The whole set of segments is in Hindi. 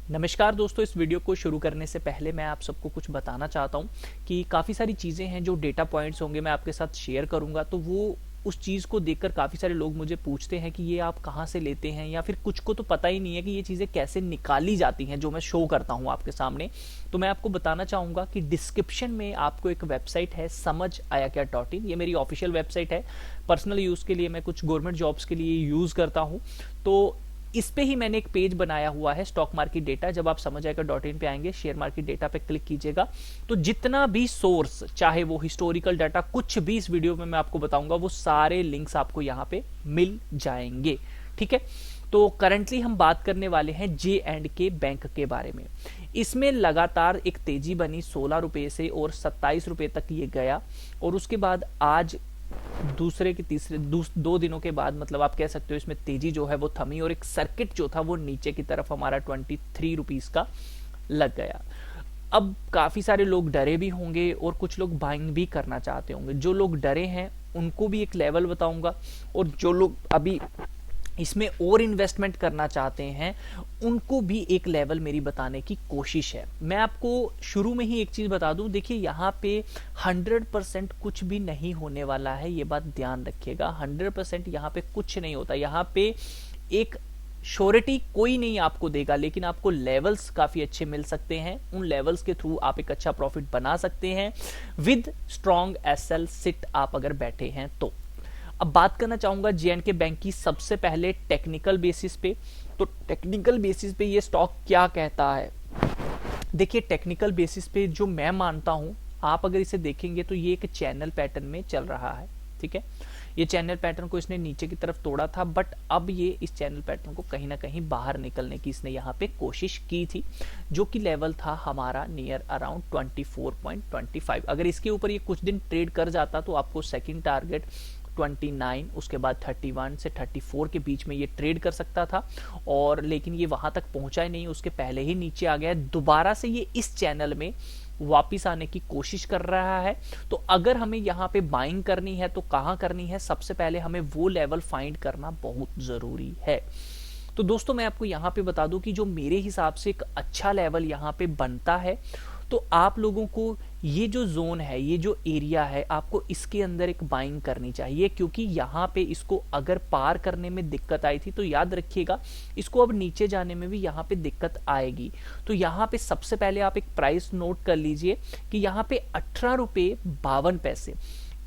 नमस्कार दोस्तों, इस वीडियो को शुरू करने से पहले मैं आप सबको कुछ बताना चाहता हूँ कि काफ़ी सारी चीज़ें हैं जो डेटा पॉइंट्स होंगे मैं आपके साथ शेयर करूँगा। तो वो उस चीज़ को देखकर काफ़ी सारे लोग मुझे पूछते हैं कि ये आप कहाँ से लेते हैं, या फिर कुछ को तो पता ही नहीं है कि ये चीज़ें कैसे निकाली जाती हैं जो मैं शो करता हूँ आपके सामने। तो मैं आपको बताना चाहूँगा कि डिस्क्रिप्शन में आपको एक वेबसाइट है समझ आया क्या .in। ये मेरी ऑफिशियल वेबसाइट है। पर्सनल यूज़ के लिए मैं कुछ गवर्नमेंट जॉब्स के लिए यूज़ करता हूँ। तो इस पे ही मैंने एक पेज बनाया हुआ है स्टॉक मार्केट डेटा। जब आप समझ आएगा .in पे आएंगे, शेयर मार्केट डेटा पे क्लिक कीजिएगा तो जितना भी सोर्स, चाहे वो हिस्टोरिकल डाटा, कुछ भी इस वीडियो में मैं आपको बताऊंगा, वो सारे लिंक्स आपको यहाँ पे मिल जाएंगे। ठीक है, तो करंटली हम बात करने वाले हैं J&K बैंक के बारे में। इसमें लगातार एक तेजी बनी 16 रुपए से और 27 रुपए तक ये गया, और उसके बाद आज दूसरे के तीसरे 2 दिनों के बाद, मतलब आप कह सकते हो इसमें तेजी जो है वो थमी, और एक सर्किट जो था वो नीचे की तरफ हमारा 23 रुपीज का लग गया। अब काफी सारे लोग डरे भी होंगे और कुछ लोग बाइंग भी करना चाहते होंगे। जो लोग डरे हैं उनको भी एक लेवल बताऊंगा, और जो लोग अभी इसमें और इन्वेस्टमेंट करना चाहते हैं उनको भी एक लेवल मेरी बताने की कोशिश है। मैं आपको शुरू में ही एक चीज बता दूं, देखिए यहाँ पे 100% कुछ भी नहीं होने वाला है, ये बात ध्यान रखिएगा। 100% यहाँ पे कुछ नहीं होता। यहाँ पे एक श्योरिटी कोई नहीं आपको देगा, लेकिन आपको लेवल्स काफी अच्छे मिल सकते हैं। उन लेवल्स के थ्रू आप एक अच्छा प्रॉफिट बना सकते हैं विद स्ट्रॉन्ग एसएल सिट आप अगर बैठे हैं तो। अब बात करना चाहूंगा J&K बैंक की सबसे पहले टेक्निकल बेसिस पे। तो टेक्निकल बेसिस पे ये स्टॉक क्या कहता है, देखिए टेक्निकल बेसिस पे जो मैं मानता हूं, आप अगर इसे देखेंगे तो ये एक चैनल पैटर्न में चल रहा है। ठीक है, ये चैनल पैटर्न को इसने नीचे की तरफ तोड़ा था, बट अब ये इस चैनल पैटर्न को कहीं ना कहीं बाहर निकलने की इसने यहाँ पे कोशिश की थी, जो कि लेवल था हमारा नियर अराउंड 24.25। अगर इसके ऊपर ये कुछ दिन ट्रेड कर जाता तो आपको सेकंड टारगेट 29, उसके बाद 31 से 34 के बीच में ये ट्रेड कर सकता था, और लेकिन ये वहां तक पहुंचा ही नहीं, उसके पहले ही नीचे आ गया। दोबारा से ये इस चैनल में वापिस आने की कोशिश कर रहा है। तो अगर हमें यहाँ पे बाइंग करनी है तो कहाँ करनी है, सबसे पहले हमें वो लेवल फाइंड करना बहुत जरूरी है। तो दोस्तों मैं आपको यहाँ पे बता दूं कि जो मेरे हिसाब से एक अच्छा लेवल यहाँ पे बनता है, तो आप लोगों को ये जो जोन है, ये जो एरिया है, आपको इसके अंदर एक बाइंग करनी चाहिए, क्योंकि यहाँ पे इसको अगर पार करने में दिक्कत आई थी तो याद रखिएगा इसको अब नीचे जाने में भी यहाँ पे दिक्कत आएगी। तो यहाँ पे सबसे पहले आप एक प्राइस नोट कर लीजिए कि यहाँ पे 18 रुपये 52 पैसे,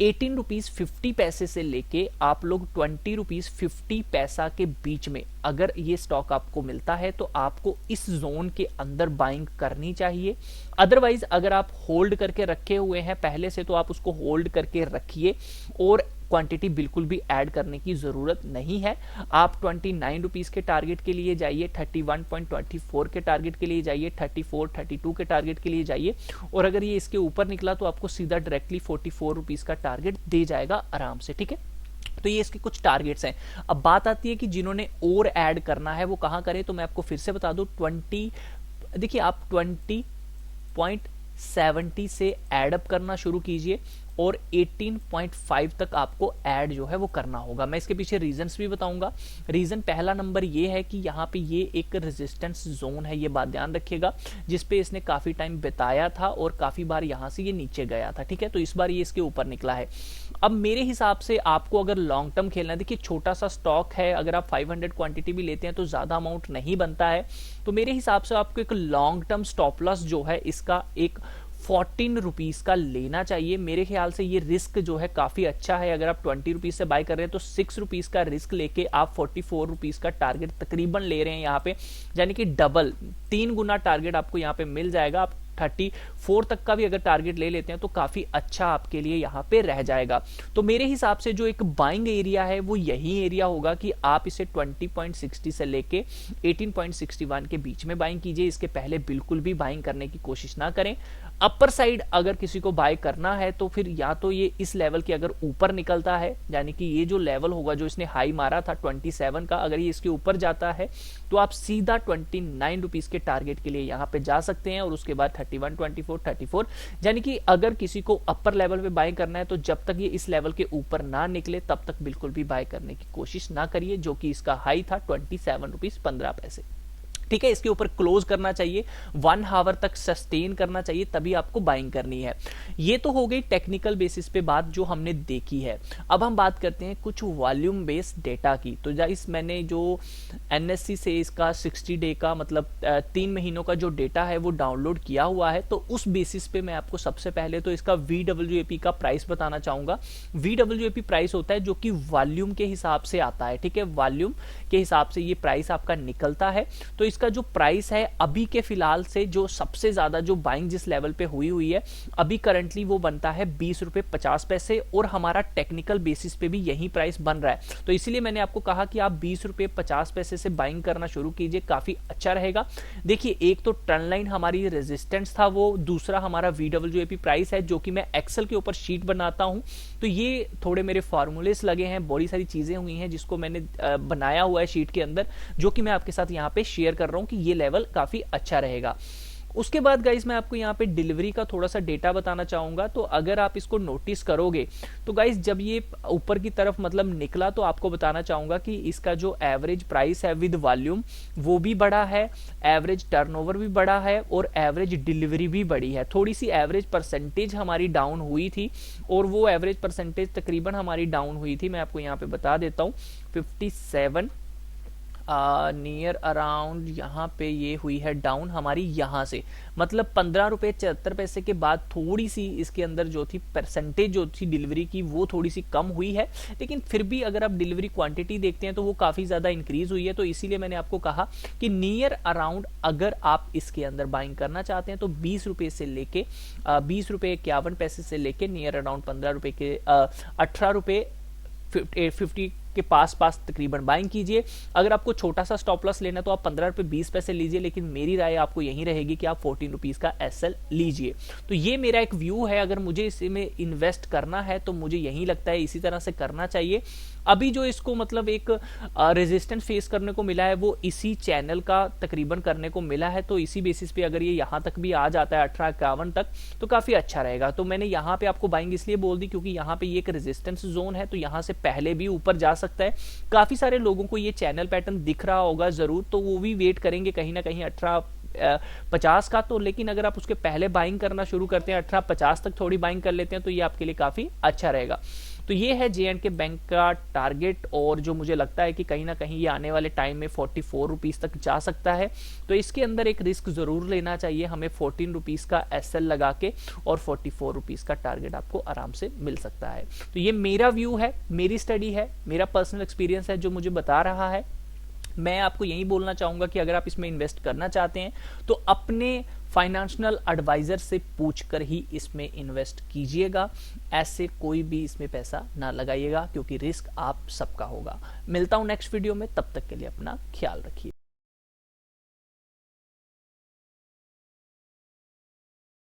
18 रुपीज 50 पैसे से लेके आप लोग 20 रुपीज 50 पैसा के बीच में अगर ये स्टॉक आपको मिलता है तो आपको इस जोन के अंदर बाइंग करनी चाहिए। अदरवाइज अगर आप होल्ड करके रखे हुए हैं पहले से तो आप उसको होल्ड करके रखिए, और क्वांटिटी बिल्कुल भी ऐड करने की जरूरत नहीं है। आप 29 रुपीज के टारगेट के लिए जाइए, 31.24 के टारगेट के लिए जाइए, 34 32 के टारगेट के लिए जाइए, और अगर ये इसके ऊपर निकला तो आपको सीधा डायरेक्टली 44 रुपीज का टारगेट दे जाएगा आराम से। ठीक है, तो ये इसके कुछ टारगेट्स हैं। अब बात आती है कि जिन्होंने और ऐड करना है वो कहां करें, तो मैं आपको फिर से बता दूं, 20, देखिए आप 20.70 से ऐड अप करना शुरू कीजिए, और 18.5 तक आपको ऐड जो है वो करना होगा। मैं इसके पीछे रीजंस भी बताऊंगा। रीजन पहला नंबर ये है कि यहाँ पे ये एक रेजिस्टेंस जोन है, ये बात ध्यान रखिएगा, जिसपे इसने काफी टाइम बिताया था और काफी बार यहाँ से ये नीचे गया था। ठीक है, तो इस बार ये इसके ऊपर निकला है। अब मेरे हिसाब से आपको अगर लॉन्ग टर्म खेलना है, देखिए छोटा सा स्टॉक है, अगर आप 500 क्वांटिटी भी लेते हैं तो ज्यादा अमाउंट नहीं बनता है। तो मेरे हिसाब से आपको एक लॉन्ग टर्म स्टॉप लॉस जो है इसका एक 14 रुपीज का लेना चाहिए। मेरे ख्याल से ये रिस्क जो है काफी अच्छा है। अगर आप 20 रुपीज से बाय कर रहे हैं तो 6 रुपीज का रिस्क लेके आप 44 रुपीज का टारगेट तकरीबन ले रहे हैं यहाँ पे, यानी कि डबल 3 गुना टारगेट आपको यहाँ पे मिल जाएगा। आप 34 तक का भी अगर टारगेट ले लेते हैं तो काफी अच्छा आपके लिए यहाँ पे रह जाएगा। तो मेरे हिसाब से जो एक बाइंग एरिया है वो यही एरिया होगा कि आप इसे 20.60 से लेके 18.61 के बीच में बाइंग कीजिए। इसके पहले बिल्कुल भी बाइंग करने की कोशिश ना करें। अपर साइड अगर किसी को बाय करना है तो फिर या तो ये इस लेवल के अगर ऊपर निकलता है, यानी कि ये जो लेवल होगा जो इसने हाई मारा था 27 का, अगर ये इसके ऊपर जाता है तो आप सीधा 29 रुपीज के टारगेट के लिए यहाँ पे जा सकते हैं, और उसके बाद 31, 24, 34, यानी कि अगर किसी को अपर लेवल पे बाय करना है तो जब तक ये इस लेवल के ऊपर ना निकले तब तक बिल्कुल भी बाय करने की कोशिश ना करिए, जो कि इसका हाई था 27 रुपीज 15 पैसे। ठीक है, इसके ऊपर क्लोज करना चाहिए, 1 आवर तक सस्टेन करना चाहिए, तभी आपको बाइंग करनी है। ये तो हो गई टेक्निकल बेसिस पे बात जो हमने देखी है। अब हम बात करते हैं कुछ वॉल्यूम बेस्ड डेटा की। तो गाइस मैंने जो एनएससी से इसका 60 डे का मतलब 3 महीनों का जो डेटा है वो डाउनलोड किया हुआ है। तो उस बेसिस पे मैं आपको सबसे पहले तो इसका VWAP का प्राइस बताना चाहूंगा। VWAP प्राइस होता है जो कि वॉल्यूम के हिसाब से आता है, ठीक है, वॉल्यूम के हिसाब से ये प्राइस आपका निकलता है। तो इसका जो प्राइस है अभी के फिलहाल से जो सबसे ज्यादा जो बाइंग जिस लेवल पे हुई है अभी करंटली वो बनता है 20 रुपए 50 पैसे, और हमारा टेक्निकल बेसिस पे भी यही प्राइस बन रहा है। तो इसीलिए मैंने आपको कहा कि आप 20 रुपए 50 पैसे से बाइंग करना शुरू कीजिए, काफी अच्छा रहेगा। देखिए एक तो ट्रेंड लाइन हमारी रेजिस्टेंस था वो, दूसरा हमारा VWAP प्राइस है जो कि मैं एक्सेल के ऊपर शीट बनाता हूं। तो ये थोड़े मेरे फॉर्मूलेस लगे हैं, बड़ी सारी चीजें हुई हैं जिसको मैंने बनाया हुआ है शीट के अंदर, जो कि मैं आपके साथ यहाँ पे शेयर कर रहा हूं कि ये लेवल काफी अच्छा रहेगा। उसके बाद गाइस मैं आपको यहाँ पे डिलीवरी का थोड़ा सा डेटा बताना चाहूंगा। तो अगर आप इसको नोटिस करोगे तो गाइस जब ये ऊपर की तरफ मतलब निकला तो आपको बताना चाहूंगा कि इसका जो एवरेज प्राइस है विद वॉल्यूम वो भी बढ़ा है, एवरेज टर्नओवर भी बढ़ा है, और एवरेज डिलीवरी भी बढ़ी है। थोड़ी सी एवरेज परसेंटेज हमारी डाउन हुई थी, और वो एवरेज परसेंटेज तकरीबन हमारी डाउन हुई थी, मैं आपको यहाँ पे बता देता हूँ 57 नियर अराउंड यहाँ पे ये हुई है डाउन हमारी यहाँ से, मतलब 15 रुपए 74 पैसे के बाद थोड़ी सी इसके अंदर जो थी परसेंटेज जो थी डिलीवरी की वो थोड़ी सी कम हुई है। लेकिन फिर भी अगर आप डिलीवरी क्वांटिटी देखते हैं तो वो काफी ज्यादा इंक्रीज हुई है। तो इसीलिए मैंने आपको कहा कि नियर अराउंड अगर आप इसके अंदर बाइंग करना चाहते हैं तो 20 रुपए से लेके 20 रुपए 51 पैसे से लेके नियर अराउंड 15 रुपए के 18 रुपए 50 के पास तकरीबन बाइंग कीजिए। अगर आपको छोटा सा स्टॉप लॉस लेना तो आप 15 रुपए 20 पैसे लीजिए, लेकिन मेरी राय आपको यही रहेगी कि आप 14 रुपीज का एसएल लीजिए। तो ये मेरा एक व्यू है, अगर मुझे इसमें इन्वेस्ट करना है तो मुझे यही लगता है इसी तरह से करना चाहिए। अभी जो इसको मतलब एक रेजिस्टेंस फेस करने को मिला है वो इसी चैनल का तकरीबन करने को मिला है। तो इसी बेसिस पे अगर ये यहाँ तक भी आ जाता है 1851 तक तो काफी अच्छा रहेगा। तो मैंने यहाँ पे आपको बाइंग इसलिए बोल दी क्योंकि यहाँ पे ये एक रेजिस्टेंस जोन है, तो यहाँ से पहले भी ऊपर जा सकता है। काफी सारे लोगों को ये चैनल पैटर्न दिख रहा होगा जरूर, तो वो भी वेट करेंगे कहीं ना कहीं 1850 का। तो लेकिन अगर आप उसके पहले बाइंग करना शुरू करते हैं 1850 तक थोड़ी बाइंग कर लेते हैं तो ये आपके लिए काफी अच्छा रहेगा। तो ये है J&K बैंक का टारगेट, और जो मुझे लगता है कि कहीं ना कहीं ये आने वाले टाइम में 44 रुपीज तक जा सकता है। तो इसके अंदर एक रिस्क जरूर लेना चाहिए हमें 14 रुपीज का एसएल लगा के, और 44 रुपीज का टारगेट आपको आराम से मिल सकता है। तो ये मेरा व्यू है, मेरी स्टडी है, मेरा पर्सनल एक्सपीरियंस है जो मुझे बता रहा है। मैं आपको यही बोलना चाहूंगा कि अगर आप इसमें इन्वेस्ट करना चाहते हैं तो अपने फाइनेंशियल एडवाइजर से पूछकर ही इसमें इन्वेस्ट कीजिएगा, ऐसे कोई भी इसमें पैसा ना लगाइएगा क्योंकि रिस्क आप सबका होगा। मिलता हूं नेक्स्ट वीडियो में, तब तक के लिए अपना ख्याल रखिए।